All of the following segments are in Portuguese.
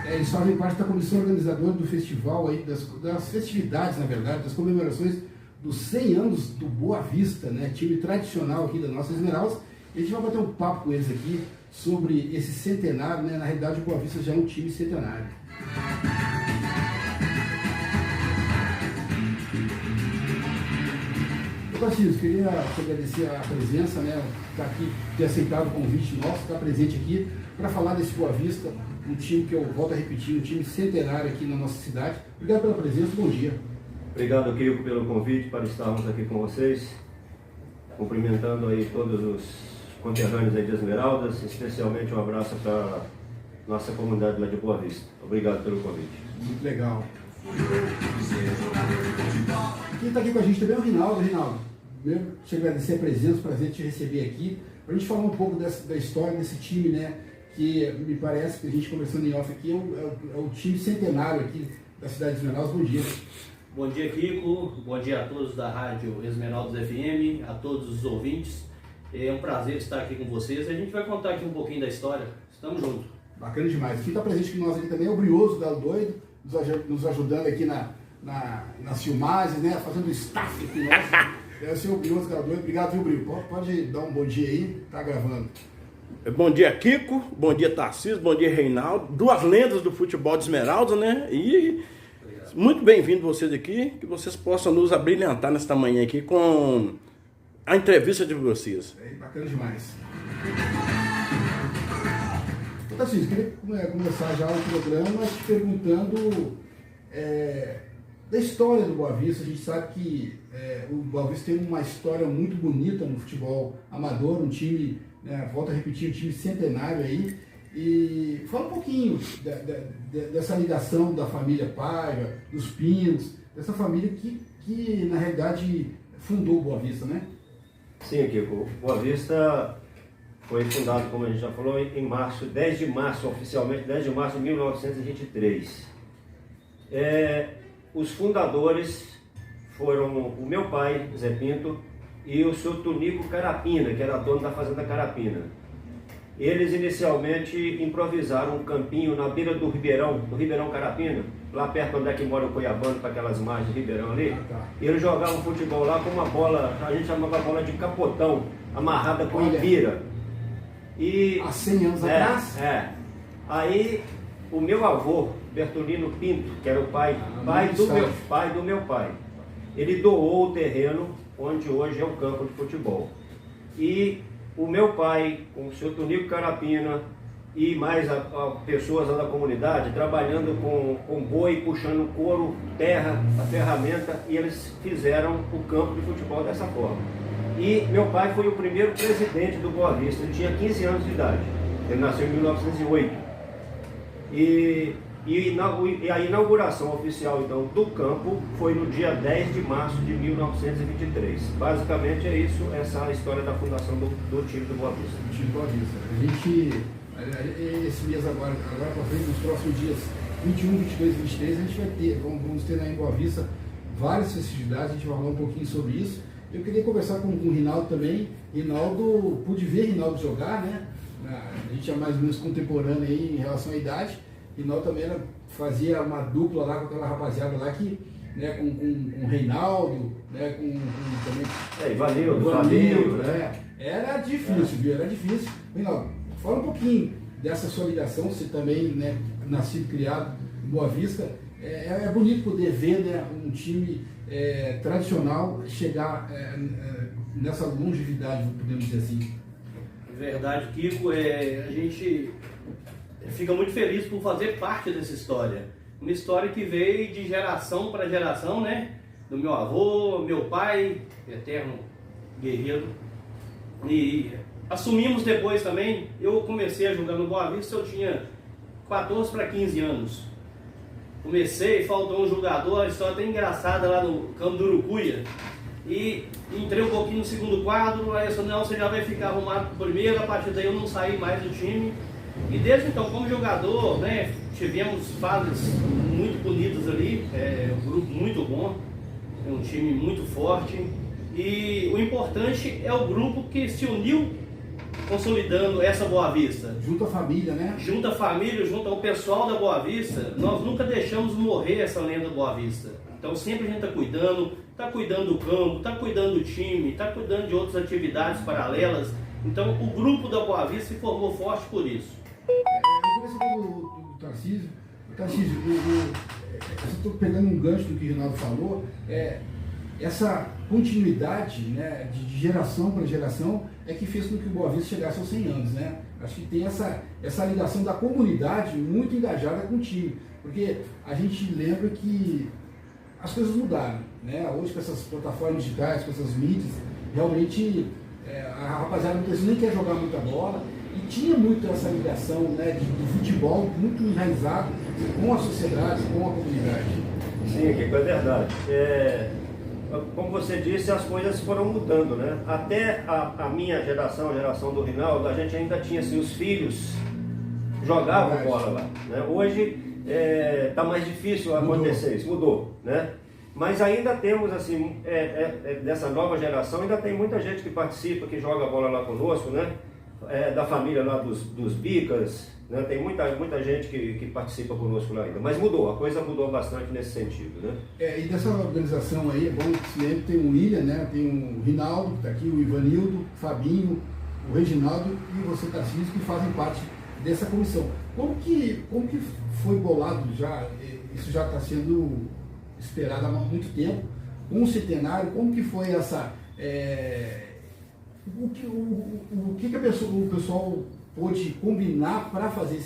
Eles fazem parte da comissão organizadora do festival, aí, das festividades, na verdade, das comemorações dos 100 anos do Boa Vista, né? Time tradicional aqui da nossa Esmeraldas. E a gente vai bater um papo com eles aqui sobre esse centenário, né? Na realidade, o Boa Vista já é um time centenário. Tarcísio, queria te agradecer a presença, né? Estar aqui, ter aceitado o convite nosso, estar presente aqui para falar desse Boa Vista, um time que eu volto a repetir, um time centenário aqui na nossa cidade. Obrigado pela presença, bom dia. Obrigado, Kiko, pelo convite para estarmos aqui com vocês, cumprimentando aí todos os conterrâneos aí de Esmeraldas, especialmente um abraço para a nossa comunidade lá de Boa Vista. Obrigado pelo convite. Muito legal. Quem está aqui com a gente também é o Rinaldo. Rinaldo, primeiro te agradecer a presença, prazer te receber aqui, para a gente falar um pouco da história desse time, né? Que me parece que a gente conversando em off aqui é o time centenário aqui da cidade de Esmeraldas. Bom dia. Bom dia, Kiko. Bom dia a todos da Rádio Esmeraldas FM, a todos os ouvintes. É um prazer estar aqui com vocês. A gente vai contar aqui um pouquinho da história. Estamos juntos. Bacana demais. Quem está presente com nós aqui também é o Brioso Galo Doido, nos ajudando aqui nas filmagens, né? Fazendo staff aqui nosso. É o senhor Brioso Galo Doido. Obrigado, viu, Brio? Pode dar um bom dia aí, tá gravando. Bom dia, Kiko. Bom dia, Tarcísio. Bom dia, Reinaldo. Duas lendas do futebol de Esmeralda, né? E muito bem-vindo vocês aqui, que vocês possam nos abrilhantar nesta manhã aqui com a entrevista de vocês. É bacana demais. Tarcísio, queria começar já o programa te perguntando da história do Boa Vista. A gente sabe que o Boa Vista tem uma história muito bonita no futebol amador, um time, né, volto a repetir, um time centenário aí. E fala um pouquinho dessa ligação da família Paiva, dos Pinos, dessa família que na realidade fundou o Boa Vista, né? Sim, Kiko. Boa Vista foi fundado, como a gente já falou, em março, 10 de março, oficialmente, 10 de março de 1923. Os fundadores foram o meu pai, Zé Pinto, e o seu Tunico Carapina, que era dono da fazenda Carapina. Eles inicialmente improvisaram um campinho na beira do Ribeirão Carapina, lá perto onde é que mora o Cuiabano, para aquelas margens do Ribeirão ali. E eles jogavam futebol lá com uma bola, a gente chamava a bola de capotão, amarrada com ibira. E há 100 anos atrás? Aí o meu avô, Bertolino Pinto, que era o pai do meu pai, ele doou o terreno onde hoje é o campo de futebol. E o meu pai, com o seu Tunico Carapina e mais pessoas lá da comunidade, trabalhando com boi, puxando couro, terra, a ferramenta, e eles fizeram o campo de futebol dessa forma. E meu pai foi o primeiro presidente do Boa Vista, ele tinha 15 anos de idade, ele nasceu em 1908. E a inauguração oficial então do campo foi no dia 10 de março de 1923. Basicamente é isso, essa é a história da fundação do time do Boa Vista. O time do Boa Vista. A gente, esse mês agora para frente, nos próximos dias 21, 22 e 23, a gente vai ter, vamos ter aí em Boa Vista várias festividades, a gente vai falar um pouquinho sobre isso. Eu queria conversar com o Rinaldo também. Rinaldo, pude ver Rinaldo jogar, né? A gente é mais ou menos contemporâneo aí em relação à idade. Rinaldo também fazia uma dupla lá com aquela rapaziada lá que, né, com o Reinaldo, né, com também. Ivanildo, né? Era difícil, viu? Era difícil. Rinaldo, fala um pouquinho dessa sua ligação, você também, né, nascido, criado em Boa Vista. É bonito poder ver, né, um time tradicional chegar nessa longevidade, podemos dizer assim. Verdade, Kiko. A gente fica muito feliz por fazer parte dessa história. Uma história que veio de geração para geração, né? Do meu avô, meu pai, eterno guerreiro. E assumimos depois também. Eu comecei a jogar no Boa Vista, eu tinha 14 para 15 anos. Comecei, faltou um jogador, a história até engraçada lá no campo do Urucuia. E entrei um pouquinho no segundo quadro, aí eu falei, não, você já vai ficar arrumado pro primeiro, a partir daí eu não saí mais do time. E desde então, como jogador, né, tivemos fases muito bonitas ali, um grupo muito bom, um time muito forte. E o importante é o grupo que se uniu consolidando essa Boa Vista. Junto à família, né? Junto à família, junto ao pessoal da Boa Vista, nós nunca deixamos morrer essa lenda Boa Vista. Então sempre a gente está cuidando do campo, está cuidando do time, está cuidando de outras atividades paralelas. Então o grupo da Boa Vista se formou forte por isso. Eu conversei do Tarcísio. Tarcísio, eu estou pegando um gancho do que o Rinaldo falou, essa continuidade, né, de geração para geração é que fez com que o Boa Vista chegasse aos 100 anos, né? Acho que tem essa ligação da comunidade muito engajada com o time, porque a gente lembra que as coisas mudaram, né? Hoje com essas plataformas digitais, com essas mídias, realmente a rapaziada muitas vezes nem quer jogar muita bola e tinha muito essa ligação, né, do futebol muito enraizado com a sociedade, com a comunidade. Sim, Kiko, é verdade. Como você disse, as coisas foram mudando, né? Até a minha geração, a geração do Rinaldo, a gente ainda tinha assim, os filhos jogavam bola lá, né? Hoje está mais difícil acontecer isso, mudou, né? Mas ainda temos assim, dessa nova geração, ainda tem muita gente que participa, que joga bola lá conosco, né? Da família lá dos Bicas, né? Tem muita gente que participa conosco lá ainda, mas mudou, a coisa mudou bastante nesse sentido, né? E dessa organização aí, é bom que se lembre, tem o William, né? Tem o Rinaldo, que está aqui, o Ivanildo, o Fabinho, o Reginaldo e você, Tarcísio, que fazem parte dessa comissão. Como que foi bolado já, isso já está sendo esperado há muito tempo, com o centenário, como que foi essa... O que o pessoal pôde combinar para fazer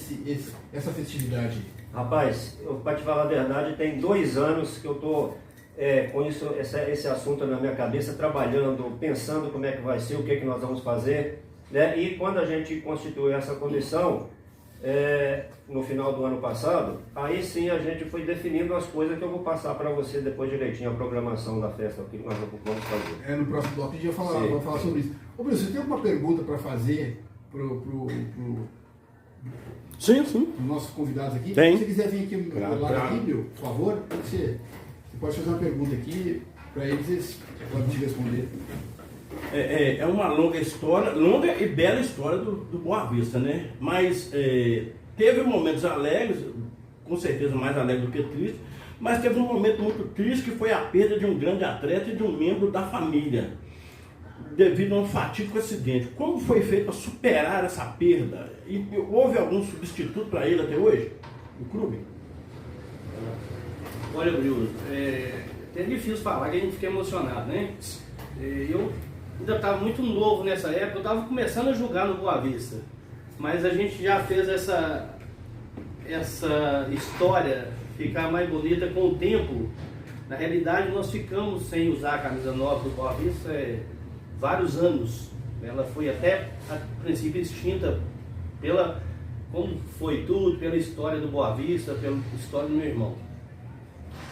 essa festividade? Rapaz, para te falar a verdade, tem 2 anos que eu estou com esse assunto na minha cabeça, trabalhando, pensando como é que vai ser, o que nós vamos fazer, né? E quando a gente constituiu essa comissão, no final do ano passado, aí sim a gente foi definindo as coisas que eu vou passar para você depois direitinho, a programação da festa, o que nós vamos fazer. No próximo bloco a gente vai falar sobre isso. Ô Bruno, você tem alguma pergunta para fazer pro Sim. nossos convidados aqui? Tem. Se você quiser vir aqui do lado aqui, meu, por favor, você pode fazer uma pergunta aqui para eles podem te responder. É uma longa e bela história do Boa Vista, né? Mas teve momentos alegres, com certeza mais alegre do que triste, mas teve um momento muito triste que foi a perda de um grande atleta e de um membro da família, devido a um fatídico acidente. Como foi feito para superar essa perda? E houve algum substituto para ele até hoje, no clube? Olha, Bruno, é difícil falar, que a gente fica emocionado, né? Eu ainda estava muito novo nessa época, eu estava começando a jogar no Boa Vista, mas a gente já fez essa história ficar mais bonita com o tempo. Na realidade, nós ficamos sem usar a camisa nova do Boa Vista vários anos. Ela foi até, a princípio, extinta como foi tudo, pela história do Boa Vista, pela história do meu irmão.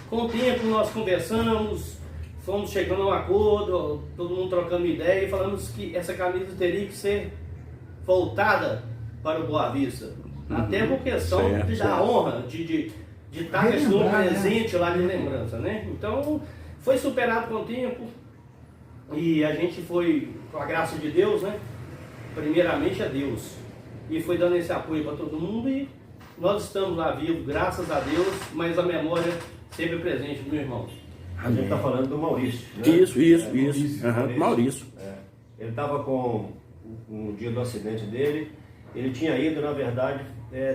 Com o tempo, nós conversamos, fomos chegando a um acordo, todo mundo trocando ideia e falamos que essa camisa teria que ser voltada para o Boa Vista. Até por questão da honra, de estar questão presente lá de lembrança, né? Então, foi superado com o tempo e a gente foi, com a graça de Deus, né? Primeiramente a Deus. E foi dando esse apoio para todo mundo e nós estamos lá vivos, graças a Deus, mas a memória sempre presente do meu irmão. A gente está falando do Maurício, né? Isso. Maurício. Ele estava no dia do acidente dele, ele tinha ido, na verdade,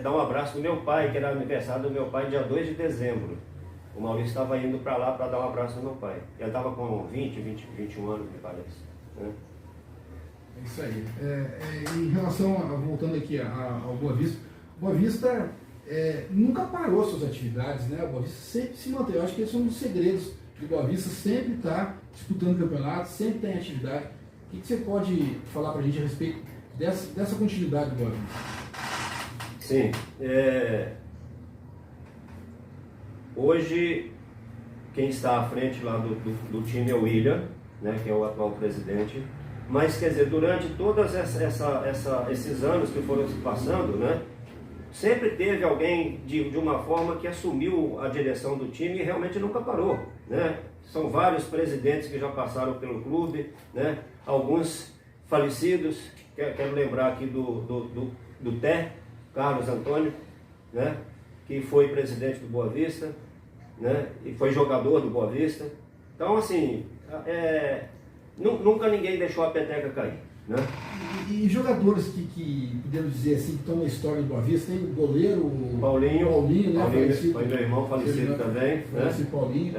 dar um abraço do meu pai, que era aniversário do meu pai, dia 2 de dezembro. O Maurício estava indo para lá para dar um abraço do meu pai. Ele estava com 21 anos, me parece. Né? É isso aí. Em relação, voltando aqui ao Boa Vista, Boa Vista nunca parou suas atividades, né? O Boa Vista sempre se mantém. Eu acho que esse é um dos segredos do Boa Vista, sempre está disputando campeonatos, sempre tem atividade. O que você pode falar para a gente a respeito dessa continuidade do Boa Vista? Sim. Hoje, quem está à frente lá do time é o William, né, que é o atual presidente. Mas, quer dizer, durante todos esses anos que foram se passando, né, sempre teve alguém de uma forma que assumiu a direção do time e realmente nunca parou, né? São vários presidentes que já passaram pelo clube, né? Alguns falecidos. Quero lembrar aqui do Té, Carlos Antônio, né? Que foi presidente do Boa Vista, né? E foi jogador do Boa Vista. Então, assim, nunca ninguém deixou a peteca cair, né? E jogadores que podemos dizer assim, que estão na história do Boa Vista, tem o goleiro, Paulinho, né? Paulinho, foi meu irmão falecido também, né? Paulinho.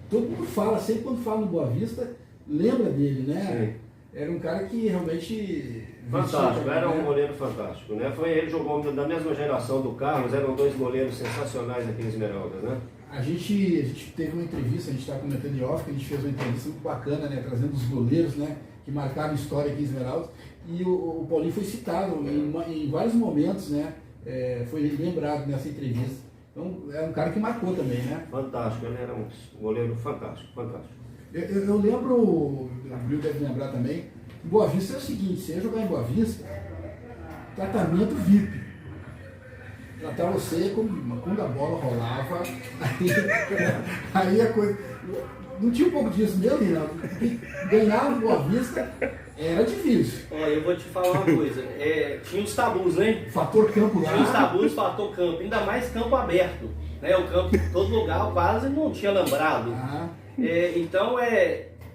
Todo mundo fala, sempre quando fala no Boa Vista, lembra dele, né? Sim. Era um cara que realmente... Fantástico, era um goleiro fantástico, né? Foi ele, jogou da mesma geração do Carlos, eram dois goleiros sensacionais aqui em Esmeraldas, né? A gente teve uma entrevista, a gente estava comentando em off, que a gente fez uma entrevista muito bacana, né? Trazendo os goleiros, né? Que marcaram história aqui em Esmeraldas. E o Paulinho foi citado em vários momentos, né? Foi lembrado nessa entrevista. Então, é um cara que marcou também, né? Fantástico, ele era um goleiro fantástico, fantástico. Eu lembro, o Bril deve lembrar também, em Boa Vista é o seguinte, você ia jogar em Boa Vista, tratamento VIP. Tratar você quando a bola rolava, aí a coisa... Não tinha um pouco disso mesmo, não. Ganhar em Boa Vista era difícil. Olha, eu vou te falar uma coisa, tinha os tabus, né? Fator campo lá. Tinha os tabus, fator campo, ainda mais campo aberto. Né? O campo, todo lugar quase não tinha alambrado. Então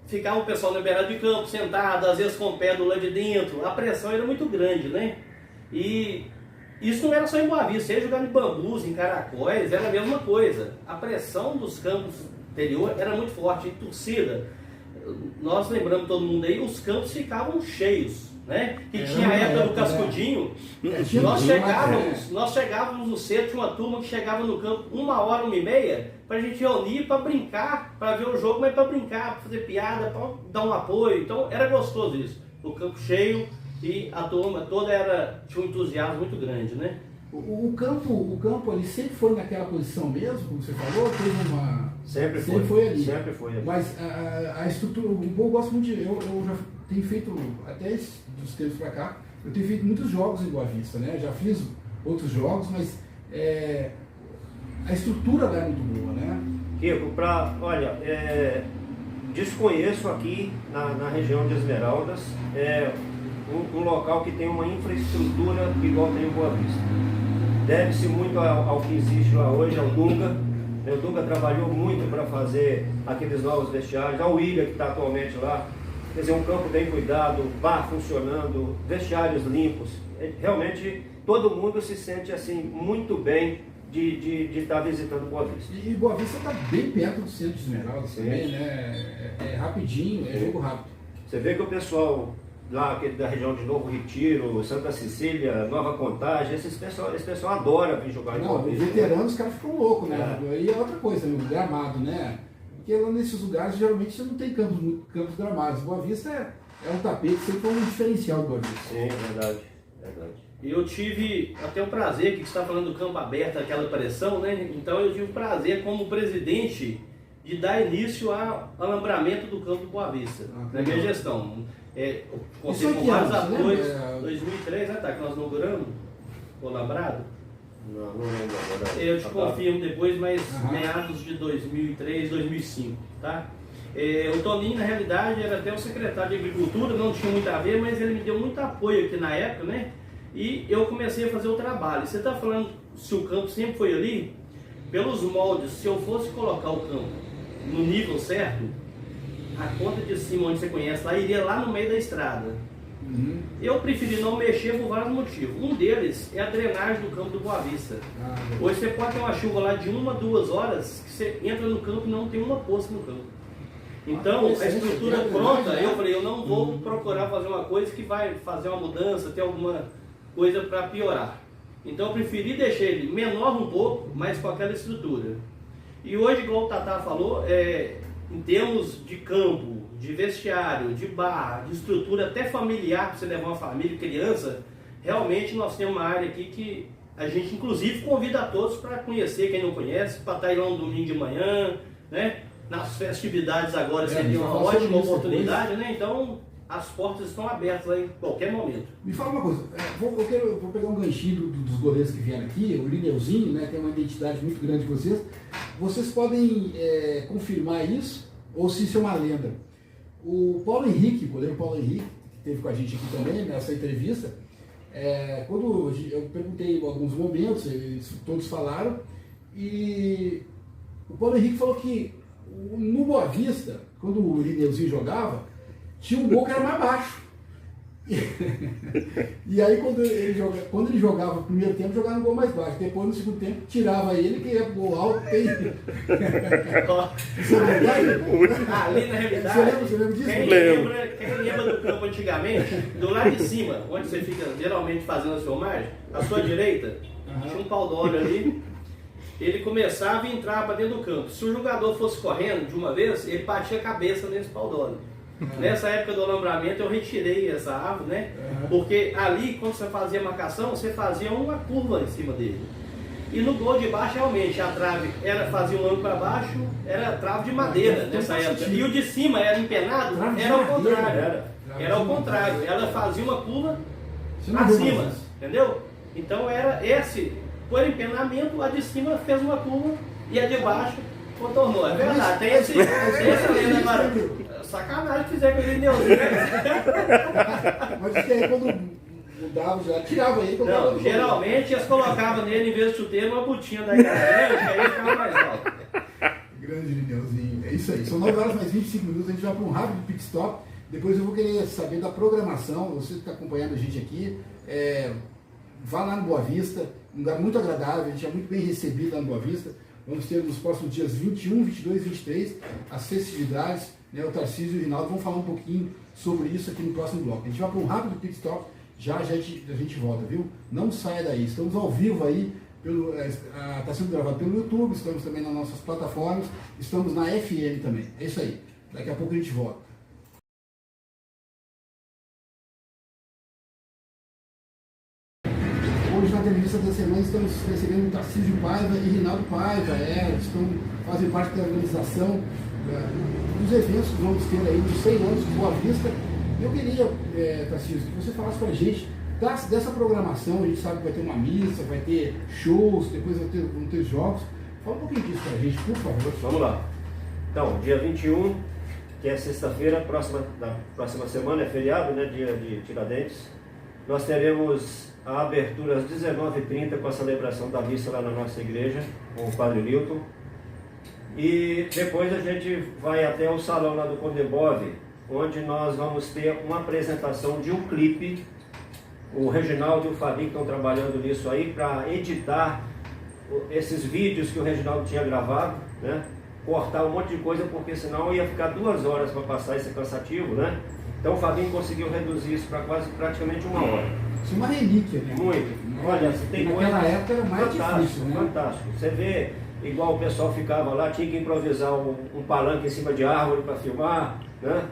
ficava o pessoal na beirada de campo, sentado, às vezes com o pé do lado de dentro, a pressão era muito grande, né? E isso não era só em Boa Vista, você ia jogar em Bambus, em Caracóis, era a mesma coisa. A pressão dos campos interior era muito forte, e torcida, nós lembramos todo mundo aí, os campos ficavam cheios, né? Que tinha a época do Cascudinho, nós chegávamos no centro, tinha uma turma que chegava no campo 1h, 1h30, pra gente reunir, pra brincar, pra ver o jogo, mas pra brincar, pra fazer piada, pra dar um apoio. Então era gostoso isso, o campo cheio e a turma toda tinha um entusiasmo muito grande, né? O campo ali sempre foi naquela posição mesmo, como você falou, teve uma... Sempre foi ali. Mas a estrutura, eu gosto muito de... Eu já tenho feito, até dos tempos pra cá, eu tenho feito muitos jogos em Boa Vista, né? Já fiz outros jogos, mas a estrutura lá é muito boa, né? Kiko, desconheço aqui na região de Esmeraldas um local que tem uma infraestrutura igual tem em Boa Vista. Deve-se muito ao que existe lá hoje, ao Dunga. O Dunga trabalhou muito para fazer aqueles novos vestiários, ao William que está atualmente lá. Quer dizer, um campo bem cuidado, bar funcionando, vestiários limpos. Realmente todo mundo se sente assim muito bem de estar visitando Boa Vista. E Boa Vista está bem perto do centro de Esmeraldas também, né? É rapidinho, é jogo rápido. Você vê que o pessoal lá da região de Novo Retiro, Santa Cecília, Nova Contagem, esse pessoal adora vir jogar em Boa Vista. Os veteranos, os caras ficam loucos, né? Aí é outra coisa, o gramado, né? Porque lá nesses lugares, geralmente, você não tem campos gramados. Boa Vista é um tapete, sempre foi um diferencial do Boa Vista. Sim, verdade. Eu tive até o prazer, que você está falando do campo aberto, aquela pressão, né? Então eu tive o prazer, como presidente, de dar início ao alambramento do campo do Boa Vista, na minha gestão. Contei com vários atores, 2003, né, que nós inauguramos, o alambrado. Não lembro agora. Eu te confirmo depois, mas meados de 2003, 2005, tá? O Toninho, na realidade, era até o secretário de Agricultura, não tinha muito a ver, mas ele me deu muito apoio aqui na época, né? E eu comecei a fazer o trabalho. Você está falando se o campo sempre foi ali? Pelos moldes, se eu fosse colocar o campo no nível certo, a ponta de cima, onde você conhece lá, iria lá no meio da estrada. Eu preferi não mexer por vários motivos. Um deles é a drenagem do campo do Boa Vista. Hoje você pode ter uma chuva lá de 1 a 2 horas, que você entra no campo e não tem uma poça no campo. Então, a estrutura pronta, eu falei, eu não vou procurar fazer uma coisa que vai fazer uma mudança, ter alguma coisa para piorar. Então eu preferi deixar ele menor um pouco, mas com aquela estrutura. E hoje, igual o Tatá falou, em termos de campo, de vestiário, de bar, de estrutura até familiar, para você levar uma família, criança, realmente nós temos uma área aqui que a gente inclusive convida a todos para conhecer, quem não conhece, para estar aí lá um domingo de manhã, né? Nas festividades agora seria uma ótima oportunidade, né? Então as portas estão abertas aí em qualquer momento. Me fala uma coisa, eu vou pegar um ganchinho dos goleiros que vieram aqui, o Lineuzinho, né, tem uma identidade muito grande com vocês. Vocês podem confirmar isso, ou se isso é uma lenda. O Paulo Henrique, o goleiro Paulo Henrique, esteve com a gente aqui também, nessa entrevista, quando eu perguntei alguns momentos, eles todos falaram, e o Paulo Henrique falou que no Boa Vista, quando o Irineuzinho jogava, tinha um gol que era mais baixo. E aí quando ele jogava no primeiro tempo, jogava no gol mais baixo. Depois no segundo tempo, tirava ele, que ia pro gol alto. Isso é verdade? Ali na realidade, você lembra disso? Quem lembra do campo antigamente, do lado de cima, onde você fica geralmente fazendo as filmagens, à sua direita, tinha um pau d'óleo ali. Ele começava e entrava para dentro do campo. Se o jogador fosse correndo de uma vez, ele batia a cabeça nesse pau d'óleo. Nessa época do alambramento eu retirei essa árvore, né? Porque ali, quando você fazia marcação, você fazia uma curva em cima dele. E no gol de baixo, realmente, a trave fazia um ângulo para baixo, era trave de madeira nessa época. E o de cima era empenado, era ao contrário. Era ao contrário. Ela fazia uma curva para cima, entendeu? Então era esse, por empenamento, a de cima fez uma curva e a de baixo contornou. É verdade, tem essa lenda agora. Sacanagem que fizer com ele Irineuzinho. Mas isso aí quando mudava, já tirava ele. Não, geralmente eles colocavam nele, em vez de chuteiro, uma botinha da grande, que aí ficava mais alto. Grande Irineuzinho. É isso aí. São 9 horas mais 25 minutos, a gente vai para um rápido pit stop. Depois eu vou querer saber da programação. Você que está acompanhando a gente aqui, vá lá no Boa Vista, um lugar muito agradável, a gente é muito bem recebido lá no Boa Vista. Vamos ter nos próximos dias 21, 22 e 23 as festividades, né? O Tarcísio e o Rinaldo vão falar um pouquinho sobre isso aqui no próximo bloco. A gente vai para um rápido pit stop, já a gente volta, viu? Não saia daí, estamos ao vivo aí, está sendo gravado pelo YouTube, estamos também nas nossas plataformas, estamos na FM também. É isso aí, daqui a pouco a gente volta. Hoje na entrevista da semana estamos recebendo o Tarcísio Paiva e Rinaldo Paiva, fazem parte da organização dos eventos que vamos ter aí nos 100 anos de Boa Vista. Eu queria, Tarcísio, que você falasse para a gente dessa programação. A gente sabe que vai ter uma missa, vai ter shows, depois vão ter jogos. Fala um pouquinho disso para a gente, por favor. Vamos lá. Então, dia 21, que é sexta-feira, na próxima semana, é feriado, né, dia de Tiradentes. Nós teremos a abertura às 19h30 com a celebração da missa lá na nossa igreja, com o Padre Newton. E depois a gente vai até o salão lá do Condebov, onde nós vamos ter uma apresentação de um clipe. O Reginaldo e o Fabinho estão trabalhando nisso aí para editar esses vídeos que o Reginaldo tinha gravado, né? Cortar um monte de coisa, porque senão ia ficar 2 horas para passar esse cansativo, né? Então o Fabinho conseguiu reduzir isso para praticamente 1 hora. Isso é uma relíquia, né? Muito. Olha, tem coisa. Naquela época era mais difícil, né? Fantástico. Você vê, igual o pessoal ficava lá, tinha que improvisar um palanque em cima de árvore para filmar, né?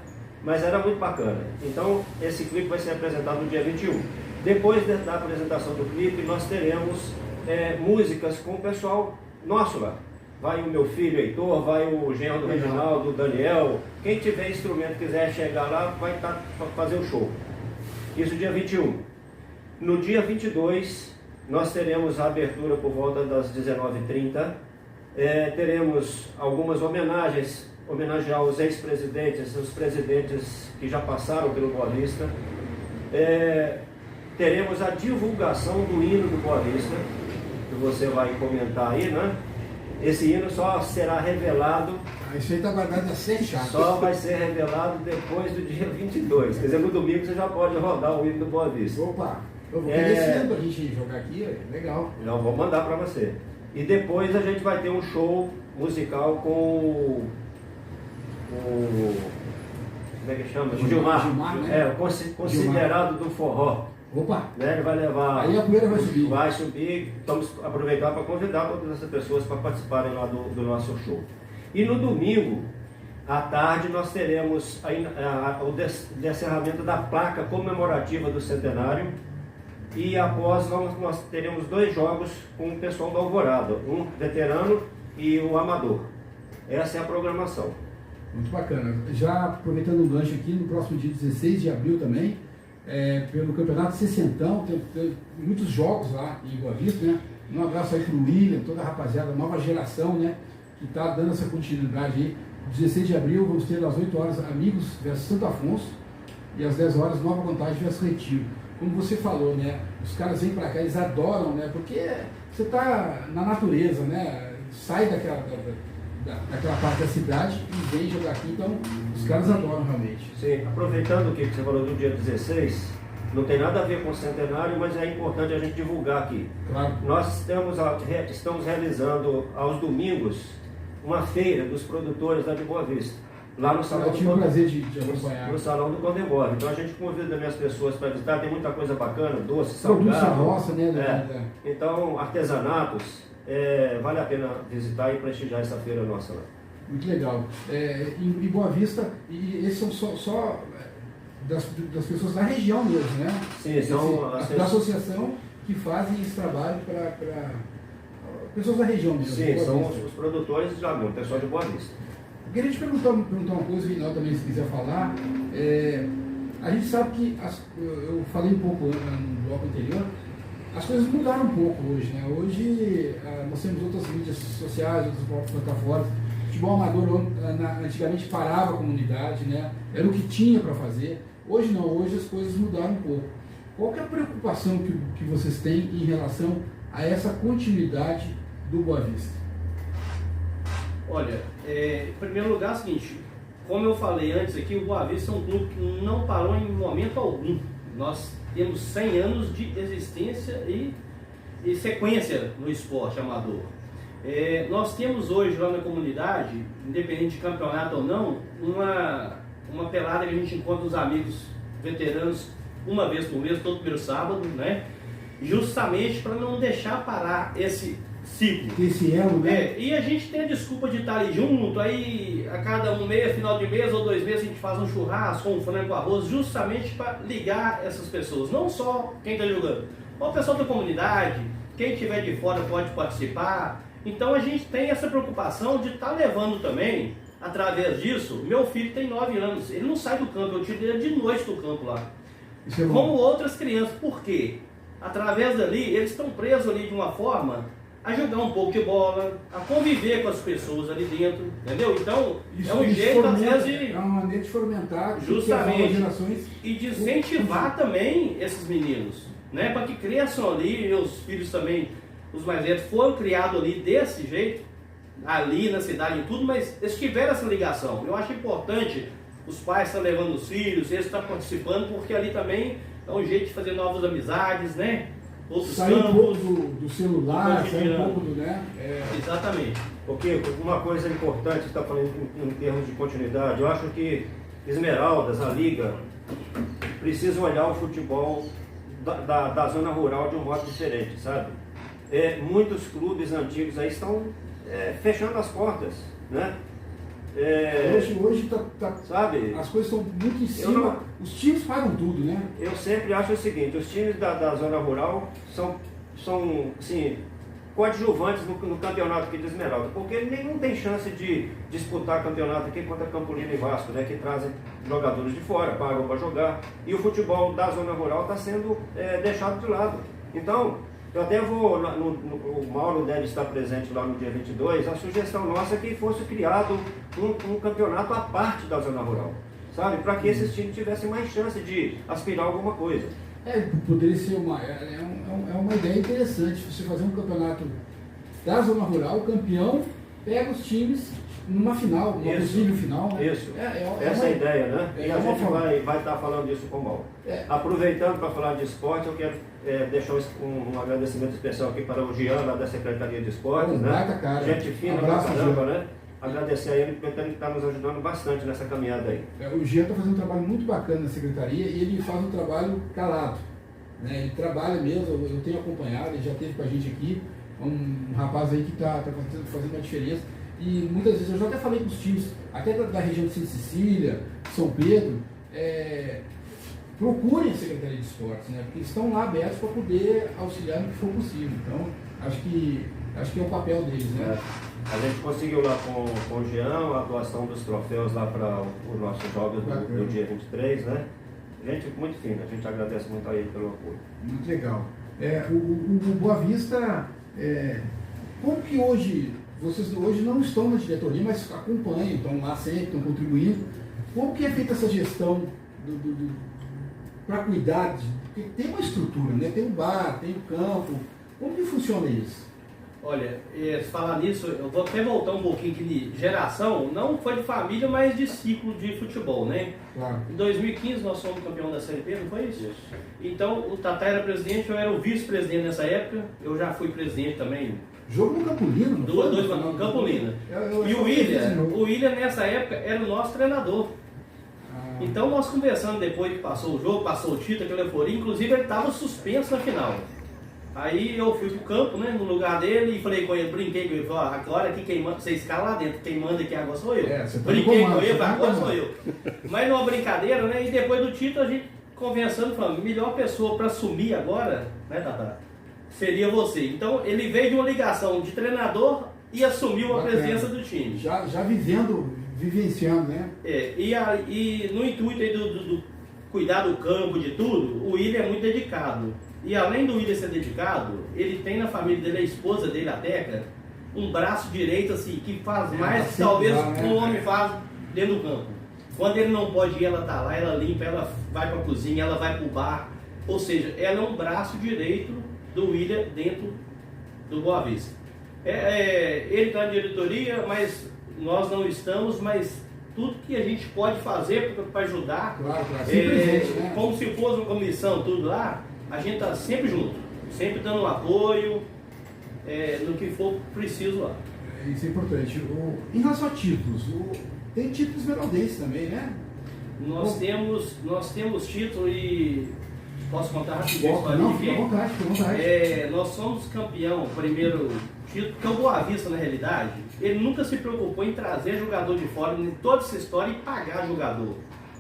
Mas era muito bacana. Então esse clipe vai ser apresentado no dia 21. Depois da apresentação do clipe, nós teremos músicas com o pessoal nosso lá. Vai o meu filho Heitor, vai o genro do Reginaldo, o Daniel. Quem tiver instrumento quiser chegar lá, vai estar para fazer o show. Isso dia 21. No dia 22, nós teremos a abertura por volta das 19h30. Teremos algumas homenagens, homenagear os ex-presidentes, os presidentes que já passaram pelo Boa Vista. Teremos a divulgação do hino do Boa Vista, que você vai comentar aí, né? Esse hino só será revelado... Isso aí está guardado a 7 chaves. Só vai ser revelado depois do dia 22. Quer dizer, no domingo você já pode rodar o hino do Boa Vista. Opa! Eu vou querer esse ano pra gente jogar aqui, legal. Não, vou mandar para você. E depois a gente vai ter um show musical com o como é que chama? O Gilmar, né? Considerado Gilmar do forró. Opa! Né? Ele vai levar... Aí a poeira vai subir. Vai subir. Vamos aproveitar para convidar todas essas pessoas para participarem lá do nosso show. E no domingo, à tarde, nós teremos o encerramento da placa comemorativa do centenário. E após nós teremos 2 jogos com o pessoal do Alvorada, um veterano e o amador. Essa é a programação. Muito bacana. Já aproveitando um gancho aqui, no próximo dia 16 de abril também, pelo Campeonato Sessentão, tem muitos jogos lá em Boa Vista, né? Um abraço aí para o William, toda a rapaziada, nova geração, né? Que está dando essa continuidade aí. 16 de abril, vamos ter às 8 horas Amigos versus Santo Afonso. e às 10 horas, Nova Contagem versus Retiro. Como você falou, né? Os caras vêm para cá, eles adoram, né? Porque você está na natureza, né? Sai daquela parte da cidade e vem jogar aqui, então os caras adoram realmente. Sim, aproveitando o que você falou do dia 16, não tem nada a ver com o centenário, mas é importante a gente divulgar aqui. Claro. Nós estamos realizando aos domingos uma feira dos produtores lá de Boa Vista, lá no Salão Eu tive o prazer de acompanhar. no Salão do Condemore. Então a gente convida as minhas pessoas para visitar, tem muita coisa bacana, doce, Produtos da salgado. roça, né? Então, artesanatos, vale a pena visitar e prestigiar essa feira nossa lá. Muito legal. Em Boa Vista, e esses são só das pessoas da região mesmo, né? Sim, são da associação que fazem esse trabalho para pessoas da região mesmo. Sim, Boa são Vista. os produtores de Lagoa, o pessoal de Boa Vista. Eu queria te perguntar uma coisa, o Reinaldo também, se quiser falar. A gente sabe que, eu falei um pouco no bloco anterior, as coisas mudaram um pouco hoje, né? Hoje nós temos outras mídias sociais, outras plataformas. O futebol amador antigamente parava a comunidade, né? Era o que tinha para fazer. Hoje não, hoje as coisas mudaram um pouco. Qual que é a preocupação que vocês têm em relação a essa continuidade do Boa Vista? Olha, em primeiro lugar é o seguinte, como eu falei antes aqui, o Boa Vista é um clube que não parou em momento algum. Nós temos 100 anos de existência e sequência no esporte amador. Nós temos hoje lá na comunidade, independente de campeonato ou não, uma pelada que a gente encontra os amigos veteranos uma vez por mês, todo primeiro sábado, né? Justamente para não deixar parar esse ciclo. Esse elo, né? E a gente tem a desculpa de estar ali junto, aí a cada um mês, final de mês ou 2 meses a gente faz um churrasco, um frango com arroz, justamente para ligar essas pessoas, não só quem está jogando, mas o pessoal da comunidade, quem estiver de fora pode participar. Então a gente tem essa preocupação de estar levando também, através disso, meu filho tem 9 anos, ele não sai do campo, eu tiro ele de noite do campo lá. Isso é bom. Como outras crianças, por quê? Através dali, eles estão presos ali de uma forma a jogar um pouco de bola, a conviver com as pessoas ali dentro, entendeu? Então, Isso, é um jeito, às vezes, de... É uma maneira de fomentar Justamente. as gerações. E de incentivar também esses meninos, né? Para que cresçam ali, meus filhos também, os mais velhos, foram criados ali desse jeito, ali na cidade e tudo, mas eles tiveram essa ligação. Eu acho importante os pais estar levando os filhos, eles estão participando, porque ali também é um jeito de fazer novas amizades, né? Outros Sair um pouco campos. do celular, do sair um cotidiano. pouco do, né? Exatamente. Porque uma coisa importante, você está falando em termos de continuidade, eu acho que Esmeraldas, a Liga, precisam olhar o futebol da zona rural de um modo diferente, sabe? Muitos clubes antigos aí estão fechando as portas, né? Hoje sabe? as coisas estão muito em cima, os times pagam tudo, né? Eu sempre acho o seguinte, os times da zona rural são assim, coadjuvantes no campeonato aqui de Esmeralda, porque nenhum tem chance de disputar campeonato aqui contra Campolino e Vasco, né, que trazem jogadores de fora, pagam para jogar, e o futebol da zona rural está sendo deixado de lado. Então, eu até vou, o Mauro deve estar presente lá no dia 22, a sugestão nossa é que fosse criado um campeonato à parte da zona rural, sabe, para que esses times tivessem mais chance de aspirar a alguma coisa. Poderia ser uma ideia interessante, você fazer um campeonato da zona rural, o campeão pega os times numa final, uma possível final. Né? Isso, essa é a ideia, né? E a gente vai estar falando disso com o Mauro. Aproveitando para falar de esporte, eu quero deixar um agradecimento especial aqui para o Jean, lá da Secretaria de Esportes, né? Cara. Gente fina pra caramba, né? Agradecer a ele, porque ele está nos ajudando bastante nessa caminhada aí. O Jean está fazendo um trabalho muito bacana na Secretaria e ele faz um trabalho calado. Né? Ele trabalha mesmo, eu tenho acompanhado, ele já esteve com a gente aqui, um rapaz aí que está fazendo uma diferença. E muitas vezes, eu já até falei com os times, até da região de Santa Cecília, São Pedro, procurem a Secretaria de Esportes, né? Porque eles estão lá abertos para poder auxiliar no que for possível. Então, acho que é o papel deles, né? A gente conseguiu lá com o Jean a doação dos troféus lá para os nossos jogos do dia 23, né? Gente muito fina, a gente agradece muito a ele pelo apoio. Muito legal. O Boa Vista, como que hoje, vocês hoje não estão na diretoria, mas acompanham, estão lá sempre, estão contribuindo. Como que é feita essa gestão para cuidar porque tem uma estrutura, né? Tem o bar, tem o campo. Como que funciona isso? Olha, se falar nisso, eu vou até voltar um pouquinho aqui de geração, não foi de família, mas de ciclo de futebol, né? Claro. Em 2015 nós fomos campeão da Série B, não foi isso? Então o Tatá era presidente, eu era o vice-presidente nessa época, eu já fui presidente também. Jogo no Campolina, não foi? No Campolina. E o William nessa época era o nosso treinador. Então nós conversando depois que passou o jogo, passou o título, aquela euforia, inclusive ele estava suspenso na final. Aí eu fui pro campo, né, no lugar dele e falei com ele, brinquei com ele, falei, agora aqui quem manda, vocês ficaram lá dentro, quem manda aqui agora sou eu. Brinquei com ele, agora sou eu. Mas numa brincadeira, né, e depois do título a gente conversando, falando, melhor pessoa para assumir agora, né, Tatá, seria você. Então ele veio de uma ligação de treinador e assumiu a presença do time. Já vivenciando, né? E no intuito aí do cuidar do campo, de tudo, o William é muito dedicado. E além do William ser dedicado, ele tem na família dele, a esposa dele, a Teca, um braço direito assim, que faz mais que talvez um homem faz dentro do campo. Quando ele não pode ir, ela tá lá, ela limpa, ela vai para a cozinha, ela vai pro bar. Ou seja, ela é um braço direito do William dentro do Boa Vista. Ele está na diretoria, mas nós não estamos, mas tudo que a gente pode fazer para ajudar, claro, presente, né? Como se fosse uma comissão, tudo lá, a gente está sempre junto, sempre dando um apoio no que for preciso lá. Isso é importante. Em relação a títulos, tem títulos esmeraldenses também, né? Nós temos título e posso contar rapidinho a história Não, aqui? fica à vontade. Nós somos campeão, primeiro título, porque o Boa Vista, na realidade, ele nunca se preocupou em trazer jogador de fora, em toda essa história, e pagar jogador.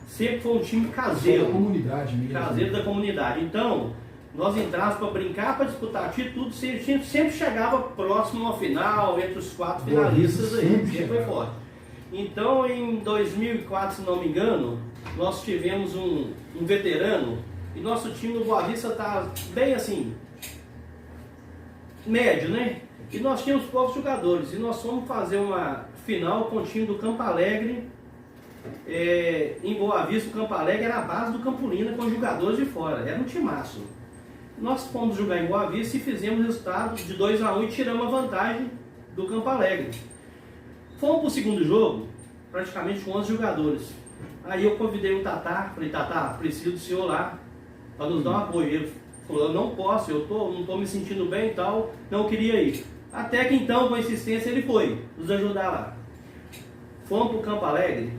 Sempre foi um time caseiro. Da comunidade mesmo. Caseiro da comunidade. Então, nós entrávamos para brincar, para disputar título, sempre chegava próximo ao final, entre os 4 finalistas aí, sempre foi forte. Então, em 2004, se não me engano, nós tivemos um veterano, e nosso time do Boa Vista está bem assim, médio, né? E nós tínhamos poucos jogadores, e nós fomos fazer uma final com o time do Campo Alegre, em Boa Vista. O Campo Alegre era a base do Campolina com jogadores de fora, era um timaço. Nós fomos jogar em Boa Vista e fizemos resultado de 2-1 e tiramos a vantagem do Campo Alegre. Fomos para o segundo jogo, praticamente com 11 jogadores. Aí eu convidei o Tatá, falei, Tatá, preciso do senhor lá para nos dar um apoio. Ele falou, eu não posso, não estou me sentindo bem e tal, não queria ir. Até que então, com insistência, ele foi nos ajudar lá. Fomos para o Campo Alegre,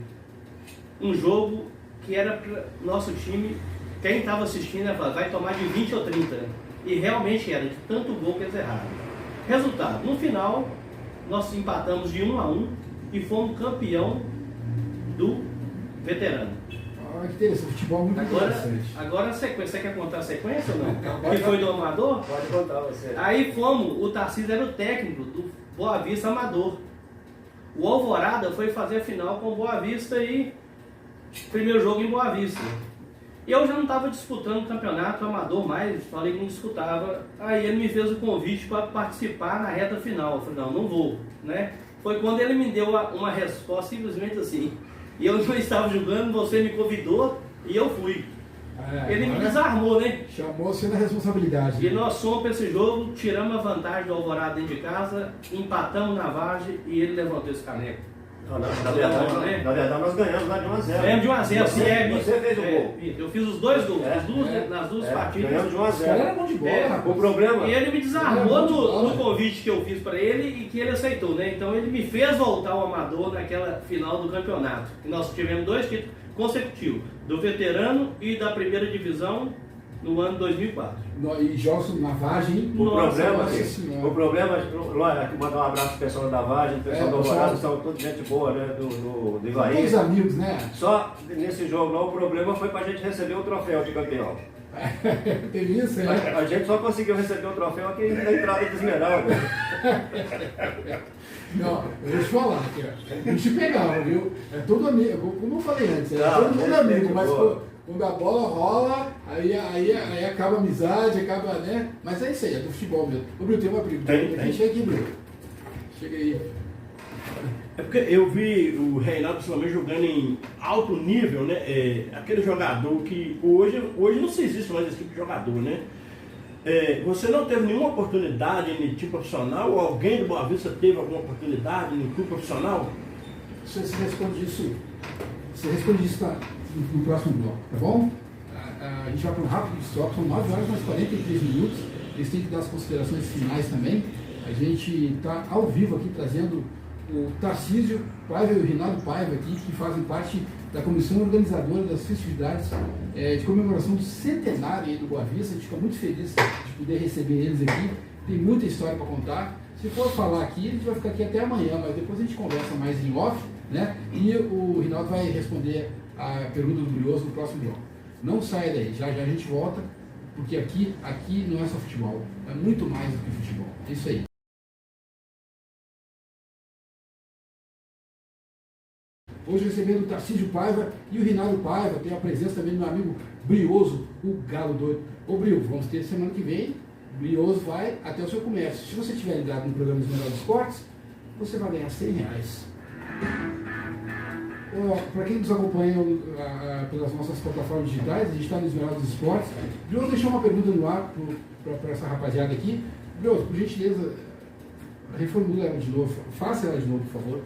um jogo que era para nosso time, quem estava assistindo vai tomar de 20 ou 30. E realmente era, de tanto gol que eles erraram. Resultado, no final, nós empatamos de 1-1 e fomos campeão do veterano. Que interessante, futebol muito interessante. Agora a sequência, você quer contar a sequência ou não? Que foi do Amador? Pode contar você. Aí fomos, o Tarcísio era o técnico do Boa Vista Amador. O Alvorada foi fazer a final com o Boa Vista e primeiro jogo em Boa Vista. Eu já não estava disputando o campeonato amador mais, falei que não disputava. Aí ele me fez o convite para participar na reta final. Eu falei, não vou, né? Foi quando ele me deu uma resposta simplesmente assim. E eu não estava jogando, você me convidou e eu fui. Ele me desarmou, né? Chamou-se na responsabilidade. E nós fomos para esse jogo, tiramos a vantagem do Alvorada dentro de casa, empatamos na Vargem e ele levantou esse caneco. Na verdade, nós ganhamos lá de 1-0. Ganhamos de 1-0, Você fez o gol. Eu fiz os 2 gols, nas duas partidas. Ganhamos de 1-0. Era bom de bola, O problema... E ele me desarmou no convite que eu fiz para ele e que ele aceitou, né? Então ele me fez voltar ao amador naquela final do campeonato. E nós tivemos 2 títulos consecutivos, do veterano e da primeira divisão no ano 2004. E jogos na Vargem. O problema, Lóia, mandar um abraço pro pessoal da Vargem, o pessoal do Alvorada, são toda gente boa, né, do Ivaí. Todos amigos, né? Só nesse jogo lá, o problema foi pra gente receber o troféu de campeão. Teve isso, né? A gente só conseguiu receber o troféu aqui na entrada do Esmeralda. Não, eu vou te falar, aqui, ó. Bicho pegava, viu? É todo amigo, como eu falei antes, todo mundo amigo, mas quando a bola rola, aí acaba a amizade, acaba, né? Mas é isso aí, é do futebol mesmo. Ô, Bruno, tem uma pergunta. Tem. Chega aqui, Bruno. Chega aí. É porque eu vi o Reinaldo principalmente jogando em alto nível, né? Aquele jogador que hoje não se existe mais esse tipo de jogador, né? Você não teve nenhuma oportunidade em time profissional? Ou alguém do Boa Vista teve alguma oportunidade em clube profissional? Você responde isso no próximo bloco, tá bom? A gente vai para um rápido stop, são 9 horas mais 43 minutos. Eles têm que dar as considerações finais também. A gente está ao vivo aqui trazendo o Tarcísio Paiva e o Rinaldo Paiva aqui, que fazem parte da comissão organizadora das festividades de comemoração do centenário aí do Boa Vista. A gente fica muito feliz de poder receber eles aqui. Tem muita história para contar. Se for falar aqui, a gente vai ficar aqui até amanhã, mas depois a gente conversa mais em off, né? E o Rinaldo vai responder a pergunta do Brioso no próximo bloco. Não saia daí, já a gente volta, porque aqui não é só futebol, é muito mais do que futebol. É isso aí. Hoje recebendo o Tarcísio Paiva e o Rinaldo Paiva, tem a presença também do meu amigo Brioso, o Galo Doido. Ô Brio, vamos ter semana que vem, Brioso vai até o seu comércio. Se você estiver ligado no programa dos Melhores Esportes, você vai ganhar R$100. Para quem nos acompanha pelas nossas plataformas digitais, a gente está nos Melhores Esportes. Brioso deixou uma pergunta no ar para essa rapaziada aqui. Brioso, por gentileza, reformula ela de novo, faça ela de novo, por favor.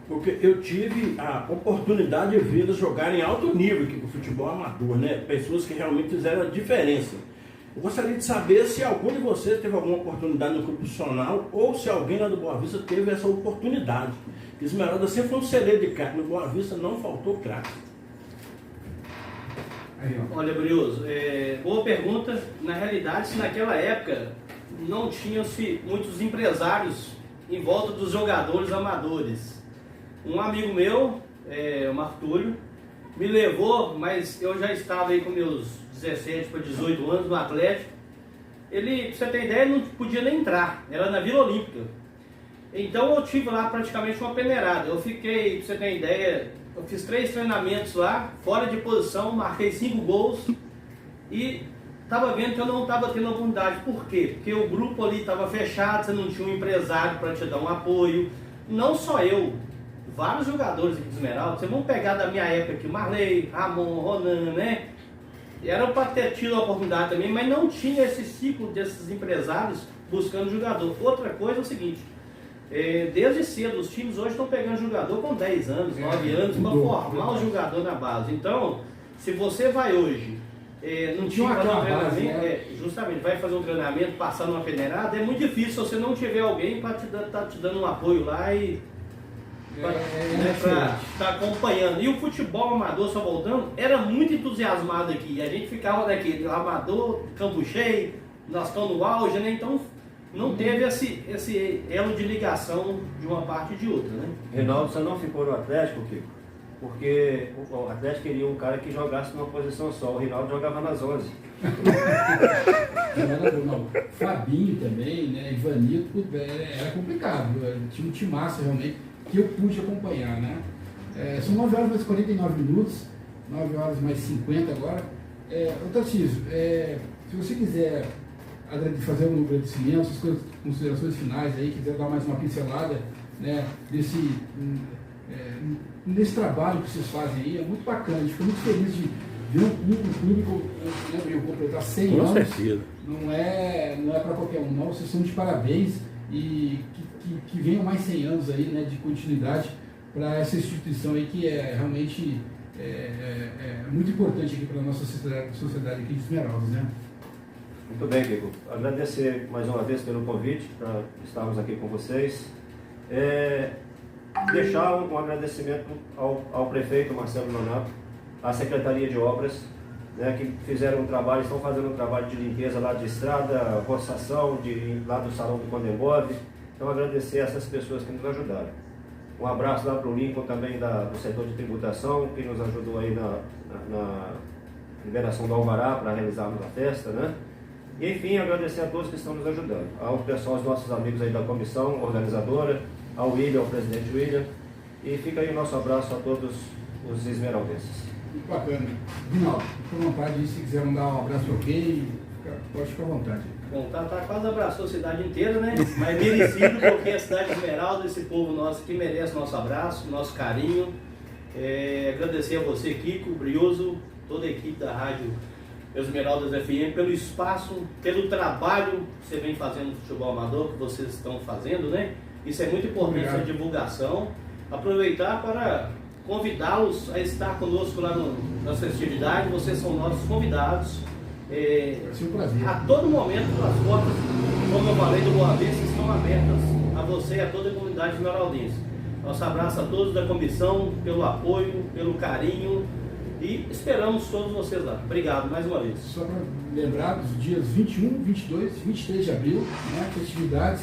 Porque eu tive a oportunidade de vê-los jogarem em alto nível aqui com o futebol amador, né? Pessoas que realmente fizeram a diferença. Eu gostaria de saber se algum de vocês teve alguma oportunidade no clube profissional ou se alguém lá do Boa Vista teve essa oportunidade. Esmeralda sempre foi um celeiro de craque, no Boa Vista não faltou craque. Olha, Brioso, boa pergunta. Na realidade, se naquela época não tinham-se muitos empresários em volta dos jogadores amadores. Um amigo meu, o Marco Túlio, me levou, mas eu já estava aí com meus 17 para 18 anos no Atlético. Ele, pra você ter ideia, não podia nem entrar, era na Vila Olímpica. Então eu tive lá praticamente uma peneirada. Eu fiquei, pra você ter ideia, eu fiz 3 treinamentos lá, fora de posição, marquei 5 gols e estava vendo que eu não estava tendo oportunidade. Por quê? Porque o grupo ali estava fechado, você não tinha um empresário para te dar um apoio. Não só eu, vários jogadores aqui de Esmeralda, vocês vão pegar da minha época aqui, Marley, Ramon, Ronan, né? Era para ter tido a oportunidade também, mas não tinha esse ciclo desses empresários buscando jogador. Outra coisa é o seguinte, desde cedo, os times hoje estão pegando jogador com 10 anos, 9 anos, para formar o jogador na base. Então, se você vai hoje, não tinha fazer um treinamento, justamente, vai fazer um treinamento, passar numa peneirada, é muito difícil se você não tiver alguém para estar te dando um apoio lá e para estar acompanhando. E o futebol amador, só voltando, era muito entusiasmado aqui. A gente ficava daqui, amador, campo cheio, nós estamos no auge, né? Então não teve esse elo de ligação de uma parte e de outra, né? Reinaldo, você não ficou no Atlético, Kiko? Porque o Atlético queria um cara que jogasse numa posição só. O Reinaldo jogava nas 11. Não. Fabinho também, né? Ivanito, era complicado. Tinha um timaço realmente que eu pude acompanhar, né? São 9 horas mais 49 minutos, 9 horas mais 50 agora. Tarcísio, se você quiser fazer um agradecimento, suas considerações finais aí, quiser dar mais uma pincelada, né, nesse trabalho que vocês fazem aí, é muito bacana. A gente fica muito feliz de ver um clube completar 100 anos. Com certeza. Não é para qualquer um, não. Vocês são de parabéns e que venham mais 100 anos aí, né, de continuidade para essa instituição aí que é realmente muito importante aqui para a nossa sociedade aqui de Esmeraldas, né? Muito bem, Kiko. Agradecer mais uma vez pelo convite para estarmos aqui com vocês. Deixar um agradecimento ao prefeito Marcelo Nonato, à Secretaria de Obras, né, que fizeram um trabalho, estão fazendo um trabalho de limpeza lá de estrada, roçação, lá do Salão do Condembov. Então agradecer a essas pessoas que nos ajudaram. Um abraço lá para o Lincoln também do setor de tributação, que nos ajudou aí na liberação do Alvará para realizarmos a festa, né? E enfim, agradecer a todos que estão nos ajudando. Ao pessoal, aos nossos amigos aí da comissão organizadora, ao William, ao presidente William. E fica aí o nosso abraço a todos os esmeraldenses. Muito bacana. Rinaldo, fica à vontade, se quiser mandar um abraço para alguém, pode ficar à vontade. Bom, tá quase abraçou a cidade inteira, né? Mas merecido, porque a cidade de Esmeralda, esse povo nosso aqui merece nosso abraço, nosso carinho. Agradecer a você, Kiko, Brioso, toda a equipe da Rádio Esmeraldas FM, pelo espaço, pelo trabalho que você vem fazendo no futebol amador, que vocês estão fazendo, né? Isso é muito importante, essa divulgação. Aproveitar para convidá-los a estar conosco lá nas festividades. Vocês são nossos convidados. Vai ser um prazer. A todo momento as portas, como eu falei, do Boa Vista estão abertas a você e a toda a comunidade esmeraldense. Nosso abraço a todos da comissão, pelo apoio, pelo carinho, e esperamos todos vocês lá. Obrigado mais uma vez. Só para lembrar dos dias 21, 22 e 23 de abril, né, festividades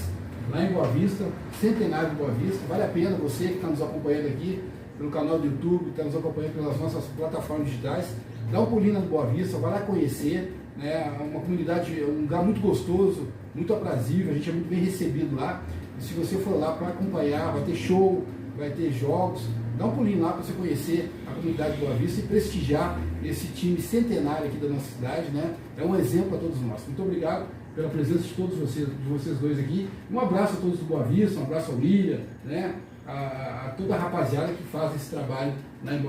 lá em Boa Vista, centenário de Boa Vista. Vale a pena você que está nos acompanhando aqui pelo canal do YouTube, está nos acompanhando pelas nossas plataformas digitais, dá um pulinho na Boa Vista, vai lá conhecer, né, uma comunidade, um lugar muito gostoso, muito aprazível, a gente é muito bem recebido lá. E se você for lá para acompanhar, vai ter show, vai ter jogos, dá um pulinho lá para você conhecer a comunidade de Boa Vista e prestigiar esse time centenário aqui da nossa cidade, né? É um exemplo a todos nós. Muito obrigado pela presença de todos vocês dois aqui. Um abraço a todos do Boa Vista, um abraço ao William, né? A toda a rapaziada que faz esse trabalho lá em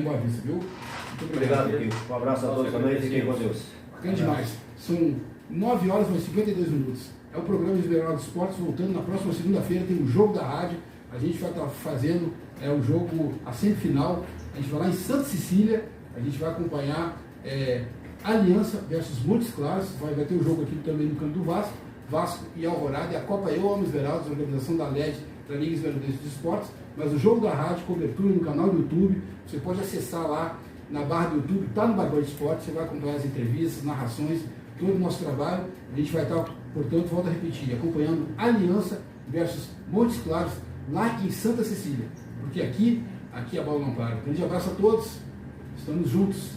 Boa Vista, viu? Muito Obrigado, Kiko. Um abraço a todos também, fiquem com Deus. Bacana demais. São 9 horas mais 52 minutos. É o programa Esmeralda Esportes, voltando na próxima segunda-feira, tem o jogo da rádio. A gente vai estar fazendo o jogo, a semifinal. A gente vai lá em Santa Cecília, a gente vai acompanhar Aliança versus Montes Claros. Vai ter o jogo aqui também no campo do Vasco e Alvorada, e a Copa Eu Amo Esmeraldas, organização da LED, da Liga Esmeraldense de Esportes. Mas o jogo da rádio, cobertura no canal do YouTube, você pode acessar lá na barra do YouTube, está no Bagulho de Esportes, você vai acompanhar as entrevistas, narrações, todo o nosso trabalho. A gente vai estar, portanto, volto a repetir, acompanhando Aliança versus Montes Claros, lá em Santa Cecília, porque aqui a bola não para. Um grande abraço a todos, estamos juntos.